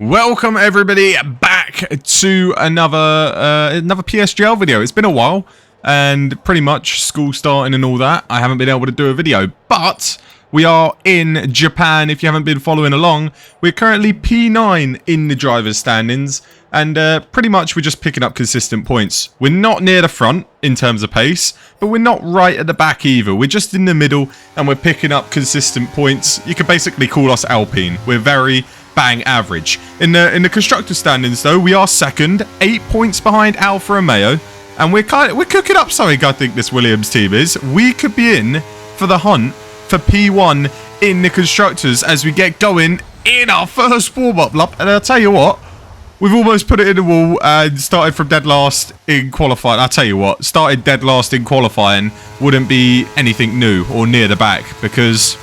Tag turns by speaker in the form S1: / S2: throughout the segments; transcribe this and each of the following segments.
S1: Welcome everybody back to another PSGL video. It's been a while and pretty much school starting and all that. I haven't been able to do a video, but we are in Japan. If you haven't been following along, we're currently P9 in the driver's standings and pretty much we're just picking up consistent points. We're not near the front in terms of pace, but we're not right at the back either. We're just in the middle and we're picking up consistent points. You could basically call us Alpine. We're very bang average. In the constructor standings though, we are second, 8 points behind Alfa Romeo, and we're cooking up something. I think this Williams team is. We could be in for the hunt for P1 in the constructors as we get going in our first warm-up lap. And I'll tell you what, we've almost put it in the wall and started from dead last in qualifying. I'll tell you what, started dead last in qualifying wouldn't be anything new or near the back, because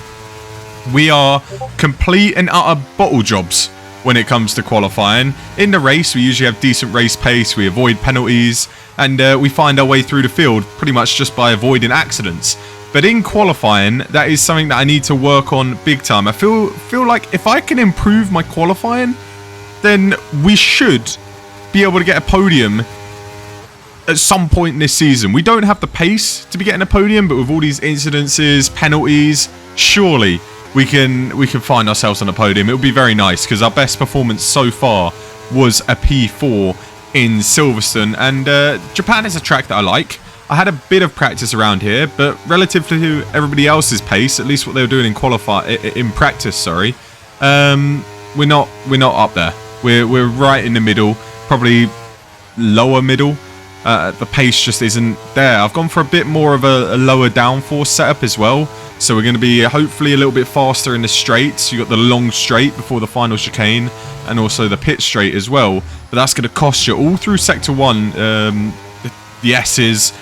S1: we are complete and utter bottle jobs when it comes to qualifying. In the race, we usually have decent race pace, we avoid penalties, and we find our way through the field pretty much just by avoiding accidents. But in qualifying, that is something that I need to work on big time. I feel like if I can improve my qualifying, then we should be able to get a podium at some point in this season. We don't have the pace to be getting a podium, but with all these incidences, penalties, surely we can find ourselves on a podium. It would be very nice, because our best performance so far was a P4 in Silverstone, and Japan is a track that I like. I had a bit of practice around here, but relative to everybody else's pace, at least what they were doing in practice, sorry, we're not up there. We're right in the middle, probably lower middle. The pace just isn't there. I've gone for a bit more of a lower downforce setup as well. So we're going to be hopefully a little bit faster in the straights. You got the long straight before the final chicane, and also the pit straight as well. But that's going to cost you all through sector 1. The S's,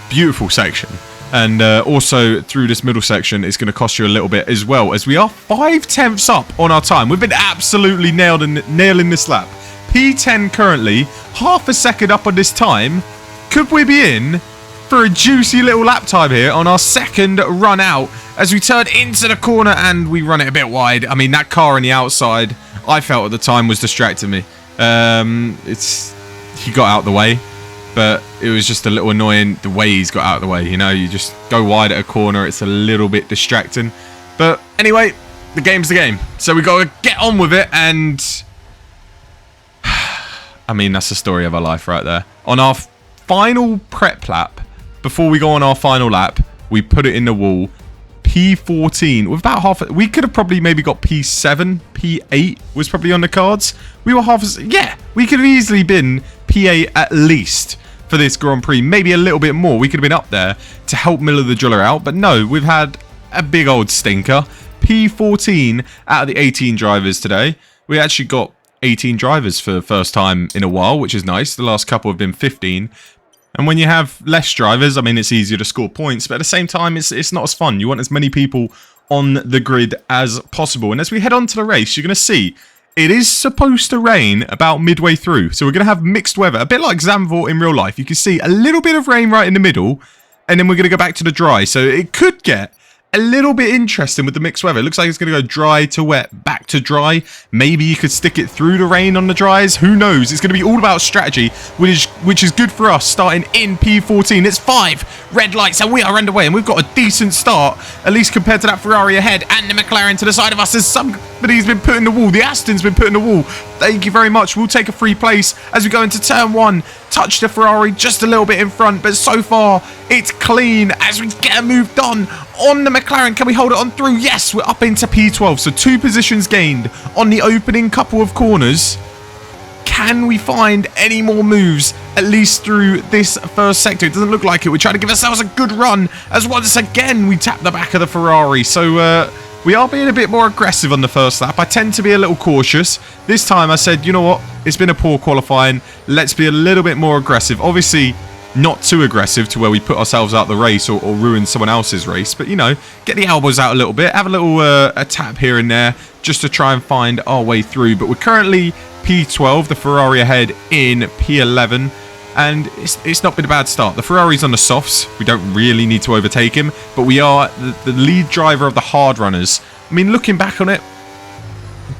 S1: beautiful section. And also through this middle section, it's going to cost you a little bit as well, as we are 5/10 up on our time. We've been absolutely nailing this lap. P10 currently, half a second up on this time. Could we be in for a juicy little lap time here on our second run out as we turn into the corner and we run it a bit wide? I mean, that car on the outside, I felt at the time, was distracting me. He got out of the way, but it was just a little annoying the way he's got out of the way. You know, you just go wide at a corner, it's a little bit distracting. But anyway, the game's the game, so we got to get on with it. And I mean, that's the story of our life right there. On our final prep lap, before we go on our final lap, we put it in the wall. P14 with about half. We could have probably maybe got P7, P8 was probably on the cards. We were half. Yeah, we could have easily been P8 at least for this Grand Prix. Maybe a little bit more. We could have been up there to help Miller the Driller out. But no, we've had a big old stinker. P14 out of the 18 drivers today. We actually got 18 drivers for the first time in a while, which is nice. The last couple have been 15. And when you have less drivers, I mean, it's easier to score points, but at the same time, it's not as fun. You want as many people on the grid as possible. And as we head on to the race, you're going to see it is supposed to rain about midway through. So we're going to have mixed weather, a bit like Zandvoort in real life. You can see a little bit of rain right in the middle, and then we're going to go back to the dry. So it could get a little bit interesting with the mixed weather. It looks like it's going to go dry to wet, back to dry. Maybe you could stick it through the rain on the dries. Who knows? It's going to be all about strategy, which is good for us starting in P14. It's 5 red lights and we are underway, and we've got a decent start, at least compared to that Ferrari ahead and the McLaren to the side of us, as somebody's been put in the wall. The Aston's been put in the wall. Thank you very much. We'll take a free place as we go into turn 1. Touch the Ferrari just a little bit in front, but so far it's clean as we get moved on the McLaren. Can we hold it on through? Yes, we're up into P12, so 2 positions gained on the opening couple of corners. Can we find any more moves, at least through this first sector? It doesn't look like it. We're trying to give ourselves a good run as once again we tap the back of the Ferrari. So we are being a bit more aggressive on the first lap. I tend to be a little cautious. This time I said, you know what? It's been a poor qualifying. Let's be a little bit more aggressive. Obviously, not too aggressive to where we put ourselves out the race or ruin someone else's race. But, you know, get the elbows out a little bit. Have a little a tap here and there just to try and find our way through. But we're currently P12, the Ferrari ahead in P11. And it's not been a bad start. The Ferrari's on the softs. We don't really need to overtake him. But we are the lead driver of the hard runners. I mean, looking back on it,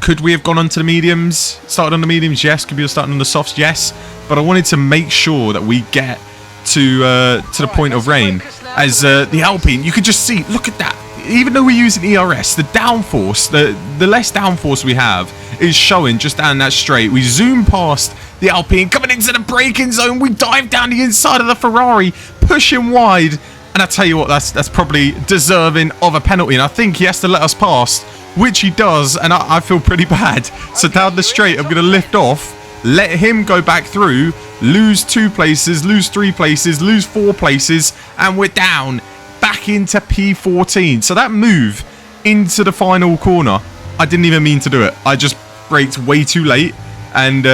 S1: Could we have gone on to the mediums? Started on the mediums? Yes. Could we have started on the softs? Yes. But I wanted to make sure that we get to the point of rain. As the Alpine, you could just see, look at that. Even though we're using ERS, the downforce, the less downforce we have is showing just down that straight. We zoom past the Alpine, coming into the braking zone. We dive down the inside of the Ferrari, pushing wide. And I tell you what, that's probably deserving of a penalty. And I think he has to let us past, which he does. And I feel pretty bad. So down the straight, I'm going to lift off, let him go back through, lose 2 places, lose 3 places, lose 4 places, and we're down back into P14. So that move into the final corner, I didn't even mean to do it. I just braked way too late, and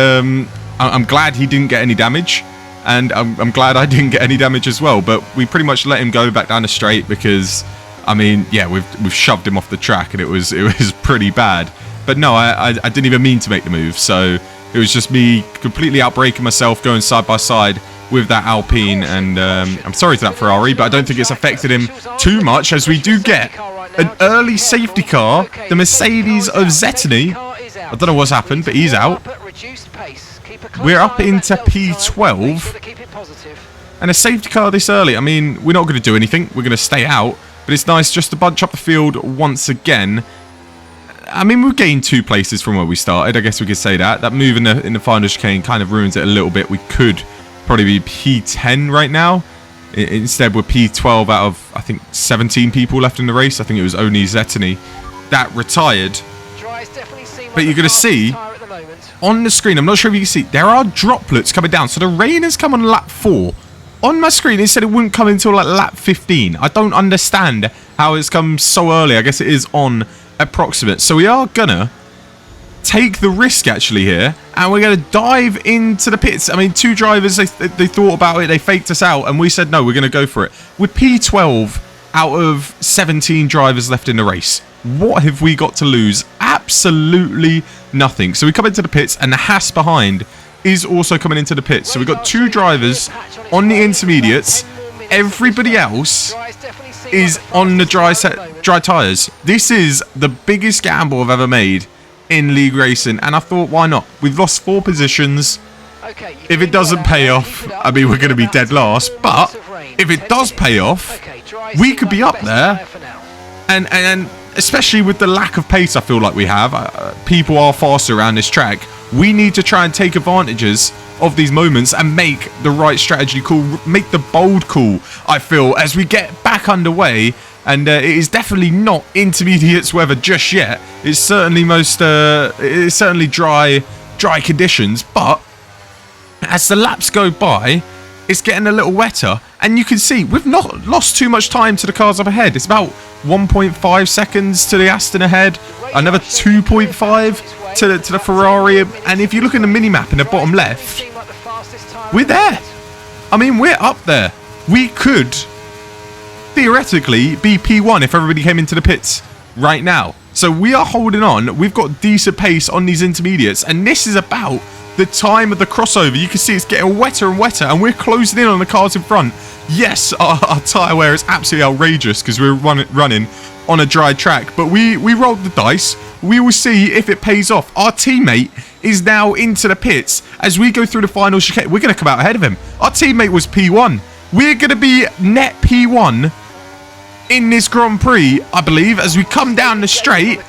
S1: I'm glad he didn't get any damage, and I'm glad I didn't get any damage as well. But we pretty much let him go back down the straight because, I mean, yeah, we've shoved him off the track, and it was pretty bad. But no, I didn't even mean to make the move, so it was just me completely outbraking myself, going side by side with that Alpine, and I'm sorry to that Ferrari, but I don't think it's affected him too much, as we do get an early safety car, the Mercedes of Zettini. I don't know what's happened, but he's out. We're up into P12, and a safety car this early. I mean, we're not going to do anything, we're going to stay out, but it's nice just to bunch up the field once again. I mean, we've gained 2 places from where we started. I guess we could say that. That move in the final chicane kind of ruins it a little bit. We could probably be P10 right now. Instead, we're P12 out of, I think, 17 people left in the race. I think it was only Zettini that retired. But you're going to see on the screen, I'm not sure if you can see, there are droplets coming down. So the rain has come on lap 4. On my screen, it said it wouldn't come until like lap 15. I don't understand how it's come so early. I guess it is on approximate. So we are gonna take the risk actually here, and we're gonna dive into the pits. I mean, 2 drivers, they thought about it, they faked us out, and we said no, we're gonna go for it. With P12 out of 17 drivers left in the race, what have we got to lose? Absolutely nothing. So we come into the pits, and the Haas behind is also coming into the pits. So we've got 2 drivers on the intermediates. Everybody else is on the dry tyres. This is the biggest gamble I've ever made in league racing, and I thought, why not? We've lost 4 positions. If it doesn't pay off, I mean, we're going to be dead last, but if it does pay off, we could be up there, and especially with the lack of pace I feel like we have, people are faster around this track. We need to try and take advantages of these moments and make the right strategy call, make the bold call, I feel, as we get back underway. And it is definitely not intermediates weather just yet. It's certainly it's certainly dry conditions, but as the laps go by, it's getting a little wetter, and you can see we've not lost too much time to the cars up ahead. It's about 1.5 seconds to the Aston ahead, another 2.5 to the Ferrari, and if you look in the mini-map in the bottom left, we're there. I mean, we're up there. We could theoretically be P1 if everybody came into the pits right now. So we are holding on. We've got decent pace on these intermediates, and this is about the time of the crossover. You can see it's getting wetter and wetter, and we're closing in on the cars in front. Yes, our tyre wear is absolutely outrageous because we're running on a dry track, but we rolled the dice. We will see if it pays off. Our teammate is now into the pits as we go through the final chicane. We're going to come out ahead of him. Our teammate was P1. We're going to be net P1 in this Grand Prix, I believe, as we come down the straight.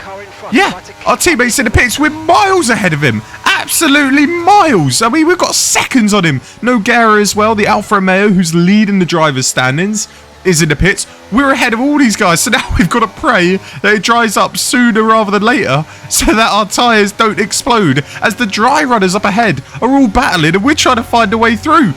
S1: Yeah, our teammate's in the pits. We're miles ahead of him. Absolutely miles. I mean, we've got seconds on him. Nogueira as well, the Alfa Romeo, who's leading the drivers' standings, is in the pits. We're ahead of all these guys, so now we've got to pray that it dries up sooner rather than later so that our tyres don't explode, as the dry runners up ahead are all battling and we're trying to find a way through.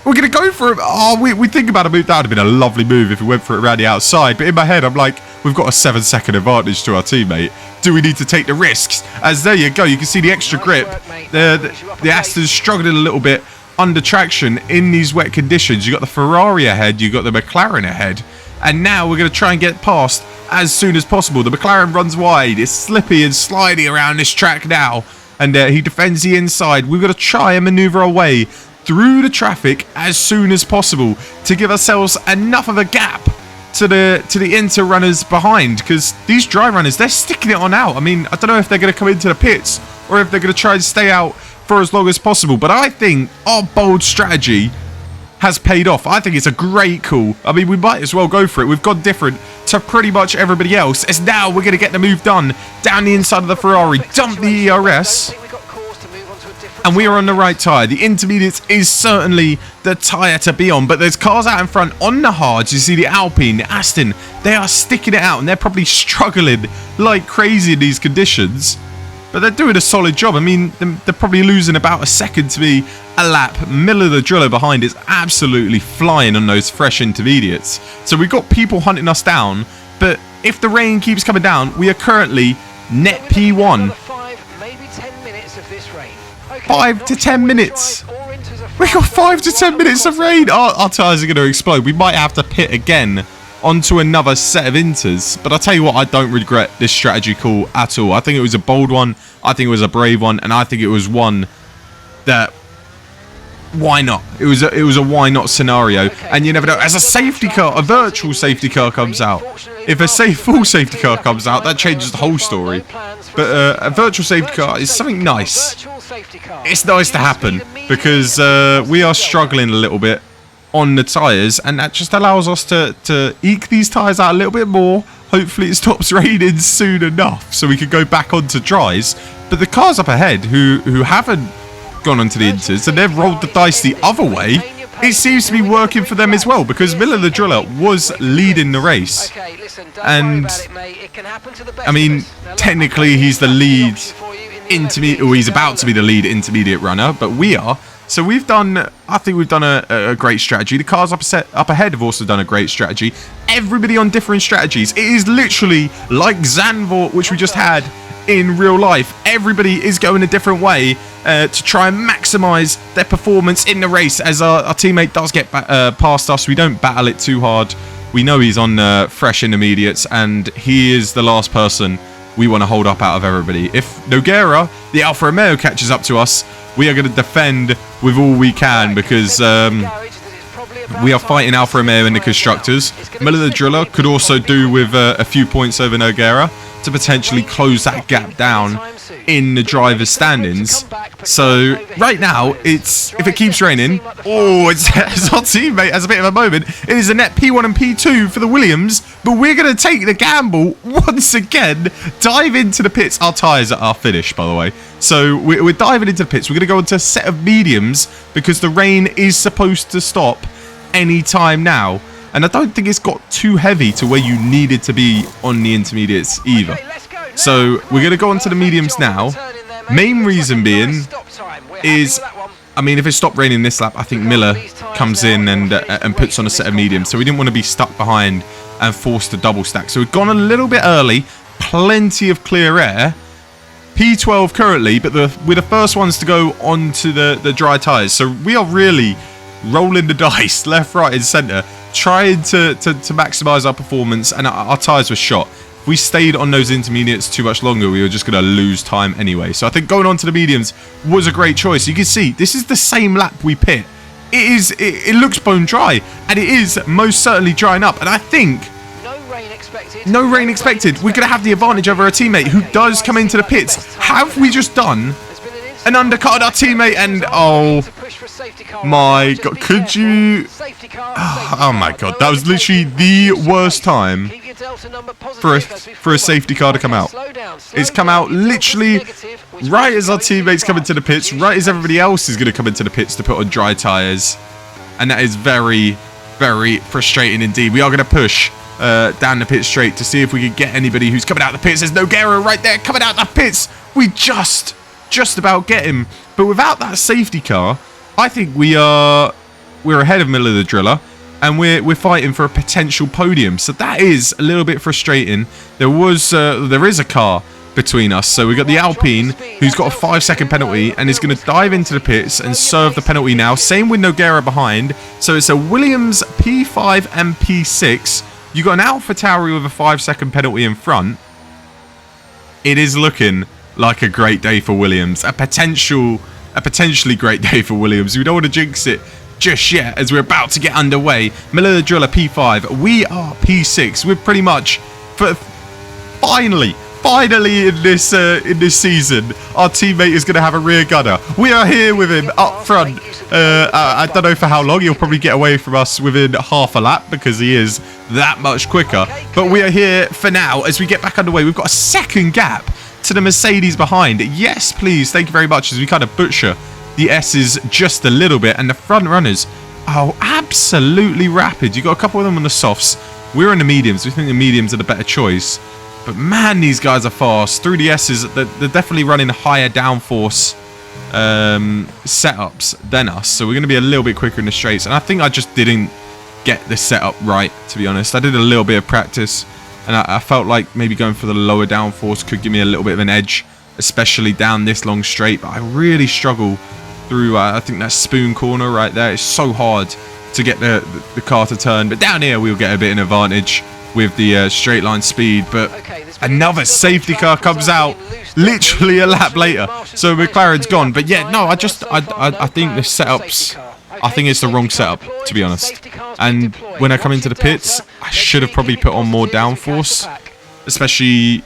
S1: We're going to go for it. Oh, we think about a move. That would have been a lovely move if we went for it around the outside. But in my head, I'm like, we've got a 7-second advantage to our teammate. Do we need to take the risks? As there you go. You can see the extra grip. The Aston's struggling a little bit under traction in these wet conditions. You got the Ferrari ahead. You got the McLaren ahead. And now we're going to try and get past as soon as possible. The McLaren runs wide. It's slippy and slidey around this track now. And he defends the inside. We've got to try and maneuver our way through the traffic as soon as possible to give ourselves enough of a gap to the Inter runners behind, because these dry runners, they're sticking it on out. I mean, I don't know if they're going to come into the pits or if they're going to try and stay out for as long as possible. But I think our bold strategy has paid off. I think it's a great call. I mean, we might as well go for it. We've gone different to pretty much everybody else, as now we're going to get the move done down the inside of the Ferrari, dump the ERS, and we are on the right tyre. The intermediates is certainly the tyre to be on, but there's cars out in front on the hards. You see the Alpine, the Aston, they are sticking it out, and they're probably struggling like crazy in these conditions. But they're doing a solid job. I mean, they're probably losing about a second to me a lap. Miller the driller behind is absolutely flying on those fresh intermediates. So we've got people hunting us down. But if the rain keeps coming down, we are currently net P1. 5 to 10 minutes. We got 5 to 10 minutes of rain. Our tyres are going to explode. We might have to pit again onto another set of Inters. But I'll tell you what, I don't regret this strategy call at all. I think it was a bold one. I think it was a brave one. And I think it was one that, why not? It was a why not scenario. And you never know, as a safety car, a virtual safety car comes out. If a full safety car comes out, that changes the whole story. But a virtual safety car is something nice. It's nice to happen, because we are struggling a little bit on the tyres, and that just allows us to eke these tyres out a little bit more. Hopefully it stops raining soon enough so we can go back onto dries. But the cars up ahead who haven't gone onto the Inters and they've rolled the dice the other way, it seems to be working for them as well, because Miller the driller was leading the race. And I mean, technically he's the lead intermediate, or he's about to be the lead intermediate runner, but we are. So we've done, I think we've done a great strategy. The cars up ahead have also done a great strategy. Everybody on different strategies. It is literally like Zandvoort, which we just had in real life. Everybody is going a different way to try and maximize their performance in the race. As our teammate does get past us, we don't battle it too hard. We know he's on fresh intermediates, and he is the last person we want to hold up out of everybody. If Nogueira, the Alfa Romeo, catches up to us, we are going to defend with all we can, because we are fighting Alfa Romeo in the constructors. Miller the driller could also do with a few points over Nogueira to potentially close that gap down in the driver's standings. So right now, if it keeps raining, it's our teammate has a bit of a moment. It is a net P1 and P2 for the Williams, but we're going to take the gamble once again, dive into the pits. Our tyres are finished, by the way. So we're diving into the pits. We're going to go into a set of mediums, because the rain is supposed to stop any time now. And I don't think it's got too heavy to where you needed to be on the intermediates either. So we're going to go onto the mediums now. Main reason being is, I mean, if it stopped raining this lap, I think Miller comes in and puts on a set of mediums. So we didn't want to be stuck behind and forced to double stack. So we've gone a little bit early. Plenty of clear air. P12 currently, but we're the first ones to go onto the dry tyres. So we are really rolling the dice left, right and centre, trying to maximise our performance, and our tyres were shot. If we stayed on those intermediates too much longer, we were just going to lose time anyway. So I think going on to the mediums was a great choice. You can see this is the same lap we pit. It looks bone dry, and it is most certainly drying up, and I think no rain expected. We're going to have the advantage over our teammate who does come into the pits. Have we just done an undercut on our teammate? And oh my god, could you? Oh my god, that was literally the worst time for a safety car to come out. It's come out literally right as our teammates come into the pits, right as everybody else is going to come into the pits to put on dry tyres, and that is very, very frustrating indeed. We are going to push down the pit straight to see if we can get anybody who's coming out of the pits. There's Nogueira right there coming out of the pits. We just about get him, but without that safety car, I think we're ahead of Miller the driller, and we're fighting for a potential podium. So that is a little bit frustrating. There is a car between us, so we've got the Alpine who's got a 5-second penalty and is going to dive into the pits and serve the penalty now. Same with Nogueira behind. So it's a Williams P5 and P6. You got an AlphaTauri with a 5-second penalty in front. It is looking like a great day for Williams. A potentially great day for Williams. We don't want to jinx it just yet, as we're about to get underway. Miller the Driller P5. We are P6. We're pretty much, finally in this season, our teammate is going to have a rear gunner. We are here with him up front. I don't know for how long. He'll probably get away from us within half a lap because he is that much quicker. But we are here for now as we get back underway. We've got a second gap to the Mercedes behind. Yes, please. Thank you very much, as we kind of butcher the S's just a little bit. And the front runners are absolutely rapid. You've got a couple of them on the softs. We're in the mediums. We think the mediums are the better choice. But man, these guys are fast. Through the S's, they're definitely running higher downforce setups than us. So we're going to be a little bit quicker in the straights. And I think I just didn't get the setup right, to be honest. I did a little bit of practice. And I felt like maybe going for the lower downforce could give me a little bit of an edge, especially down this long straight. But I really struggle through, I think, that spoon corner right there. It's so hard to get the car to turn. But down here, we'll get a bit of an advantage with the straight line speed. But another safety car comes out literally a lap later, so McLaren's gone. But yeah, no, I think the setups, I think it's the wrong setup, to be honest. And when I come into the pits, I should have probably put on more downforce, especially,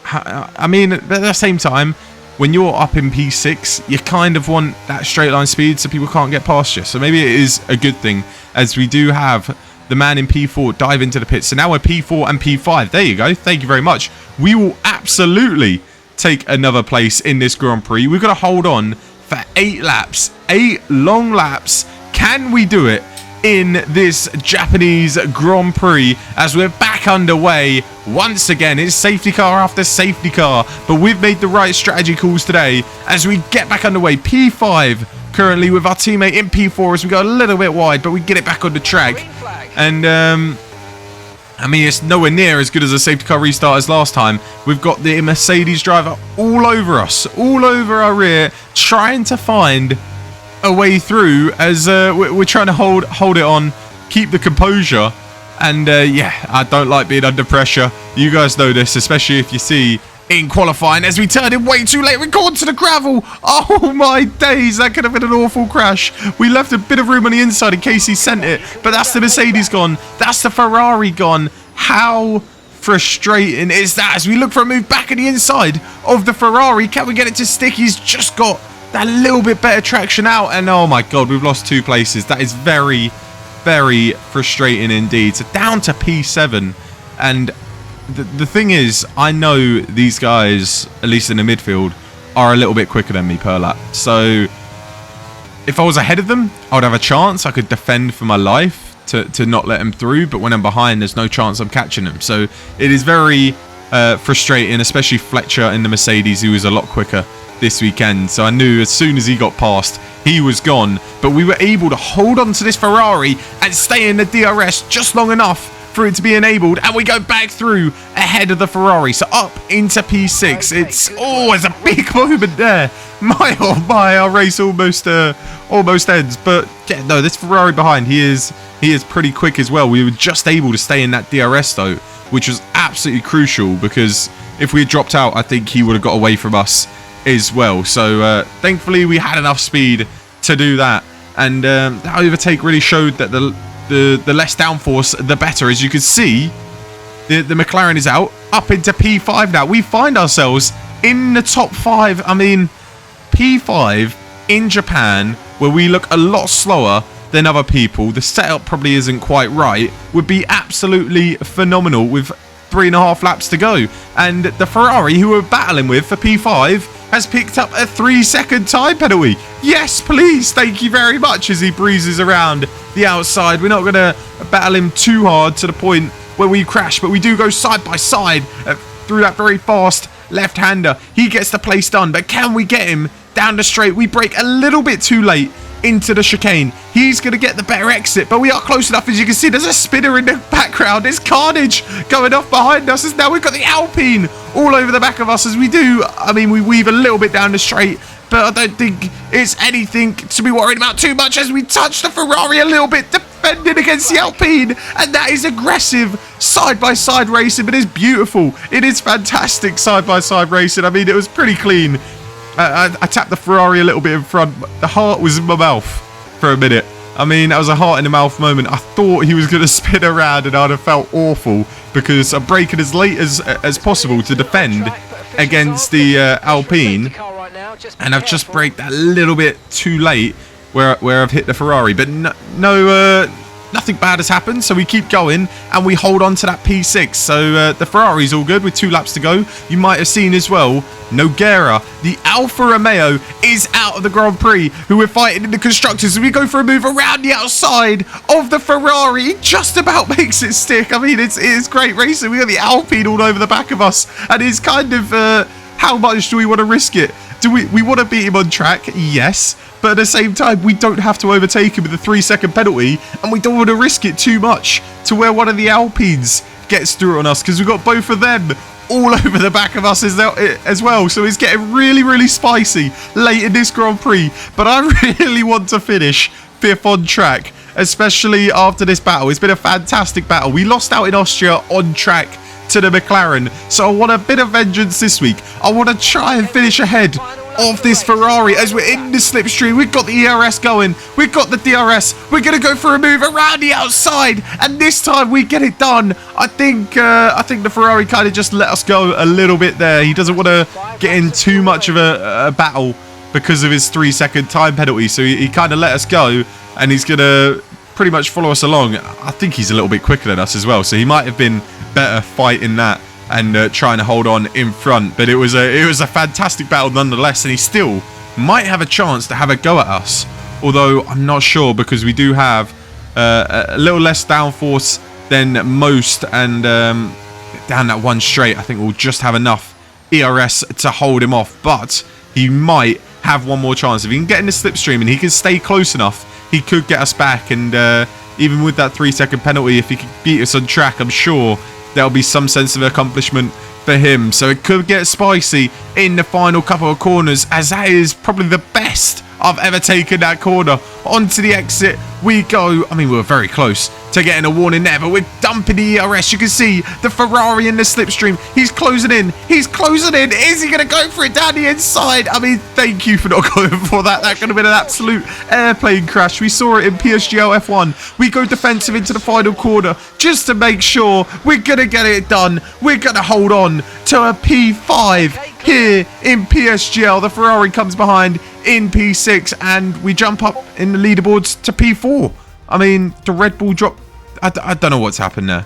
S1: I mean, at the same time, when you're up in P6, you kind of want that straight line speed so people can't get past you. So maybe it is a good thing, as we do have the man in P4 dive into the pits. So now we're P4 and P5. There you go. Thank you very much. We will absolutely take another place in this Grand Prix. We've got to hold on for 8 laps. 8 long laps. Can we do it in this Japanese Grand Prix as we're back underway? Once again, it's safety car after safety car. But we've made the right strategy calls today as we get back underway. P5 currently with our teammate in P4 as we go a little bit wide, but we get it back on the track. And I mean, it's nowhere near as good as a safety car restart as last time. We've got the Mercedes driver all over us, all over our rear, trying to find a way through as we're trying to hold it on, keep the composure. And yeah, I don't like being under pressure. You guys know this, especially if you see in qualifying as we turn in way too late. We're going to the gravel. Oh my days, that could have been an awful crash. We left a bit of room on the inside in case he sent it, but that's the Mercedes gone. That's the Ferrari gone. How frustrating is that as we look for a move back in the inside of the Ferrari? Can we get it to stick? He's just got that little bit better traction out, and oh my god, we've lost 2 places. That is very, very frustrating indeed. So down to P7, and the thing is, I know these guys, at least in the midfield, are a little bit quicker than me per lap. So if I was ahead of them, I would have a chance. I could defend for my life to not let them through. But when I'm behind, there's no chance I'm catching them. So it is very frustrating, especially Fletcher in the Mercedes, who was a lot quicker this weekend. So I knew as soon as he got past, he was gone. But we were able to hold on to this Ferrari and stay in the DRS just long enough for it to be enabled, and we go back through ahead of the Ferrari. So up into P6. It's always a big moment there. My oh my, our race almost ends. But yeah, no, this Ferrari behind, he is pretty quick as well. We were just able to stay in that DRS though, which was absolutely crucial, because if we had dropped out, I think he would have got away from us as well. So thankfully we had enough speed to do that, and that overtake really showed that the less downforce, the better. As you can see, the McLaren is out, up into P5 now. We find ourselves in the top 5. I mean, P5 in Japan, where we look a lot slower than other people, the setup probably isn't quite right, would be absolutely phenomenal with 3.5 laps to go. And the Ferrari, who we're battling with for P5, has picked up a 3-second time penalty. Yes, please. Thank you very much, as he breezes around the outside. We're not going to battle him too hard to the point where we crash, but we do go side by side through that very fast left-hander. He gets the place done, but can we get him down the straight? We brake a little bit too late into the chicane. He's going to get the better exit, but we are close enough. As you can see, there's a spinner in the background. There's carnage going off behind us, as now we've got the Alpine all over the back of us as we do. I mean, we weave a little bit down the straight, but I don't think it's anything to be worried about too much, as we touch the Ferrari a little bit, defending against the Alpine. And that is aggressive side-by-side racing, but it's beautiful. It is fantastic side-by-side racing. I mean, it was pretty clean. I tapped the Ferrari a little bit in front, but the heart was in my mouth for a minute I mean, that was a heart in the mouth moment. I thought he was going to spin around and I'd have felt awful because I'm braking as late as possible to defend against the Alpine, and I've just braked a little bit too late where I've hit the Ferrari. But nothing bad has happened, so we keep going and we hold on to that P6. So the Ferrari's all good with 2 laps to go. You might have seen as well, Nogueira, the Alfa Romeo, is out of the Grand Prix, who we're fighting in the Constructors. We go for a move around the outside of the Ferrari. He just about makes it stick. I mean, it is great racing. We got the Alpine all over the back of us, and it's kind of how much do we want to risk it? Do we want to beat him on track? Yes. But at the same time, we don't have to overtake him with a 3-second penalty, and we don't want to risk it too much to where one of the Alpines gets through on us, because we've got both of them all over the back of us as well. So it's getting really, really spicy late in this Grand Prix. But I really want to finish 5th on track, especially after this battle. It's been a fantastic battle. We lost out in Austria on track to the McLaren, so I want a bit of vengeance this week. I want to try and finish ahead of this Ferrari as we're in the slipstream. We've got the ERS going, we've got the DRS, we're going to go for a move around the outside, and this time we get it done. I think the Ferrari kind of just let us go a little bit there. He doesn't want to get in too much of a battle because of his 3-second time penalty, so he kind of let us go, and he's going to pretty much follow us along. I think he's a little bit quicker than us as well, so he might have been better fighting that and trying to hold on in front. But it was a fantastic battle nonetheless, and he still might have a chance to have a go at us, although I'm not sure, because we do have a little less downforce than most, and down that one straight I think we'll just have enough ERS to hold him off. But he might have one more chance. If he can get in the slipstream and he can stay close enough, he could get us back. And even with that 3-second penalty, if he could beat us on track, I'm sure there'll be some sense of accomplishment for him. So it could get spicy in the final couple of corners, as that is probably the best I've ever taken that corner. Onto the exit we go. I mean, we were very close to getting a warning there, but we're dumping the ERS. You can see the Ferrari in the slipstream. He's closing in. He's closing in. Is he going to go for it down the inside? I mean, thank you for not going for that. That could have been an absolute airplane crash. We saw it in PSGL F1. We go defensive into the final corner just to make sure we're going to get it done. We're going to hold on to a P5 here in PSGL. The Ferrari comes behind in P6, and we jump up in the leaderboards to P4. I mean, the Red Bull drop. I don't know what's happened there.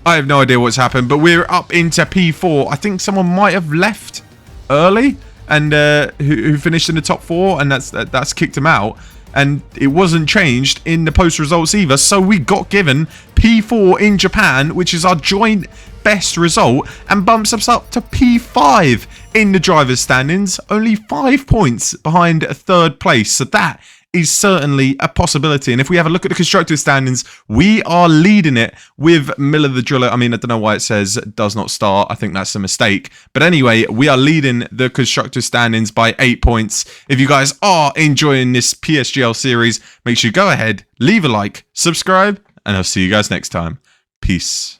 S1: I have no idea what's happened, but we're up into P4. I think someone might have left early, and who finished in the top 4, and that's kicked him out. And it wasn't changed in the post results either, so we got given P4 in Japan, which is our joint best result, and bumps us up to P5 in the drivers' standings, only 5 points behind 3rd place. So that is certainly a possibility. And if we have a look at the constructors' standings, we are leading it with Miller the Driller. I mean, I don't know why it says does not start. I think that's a mistake. But anyway, we are leading the constructors' standings by 8 points. If you guys are enjoying this PSGL series, make sure you go ahead, leave a like, subscribe, and I'll see you guys next time. Peace.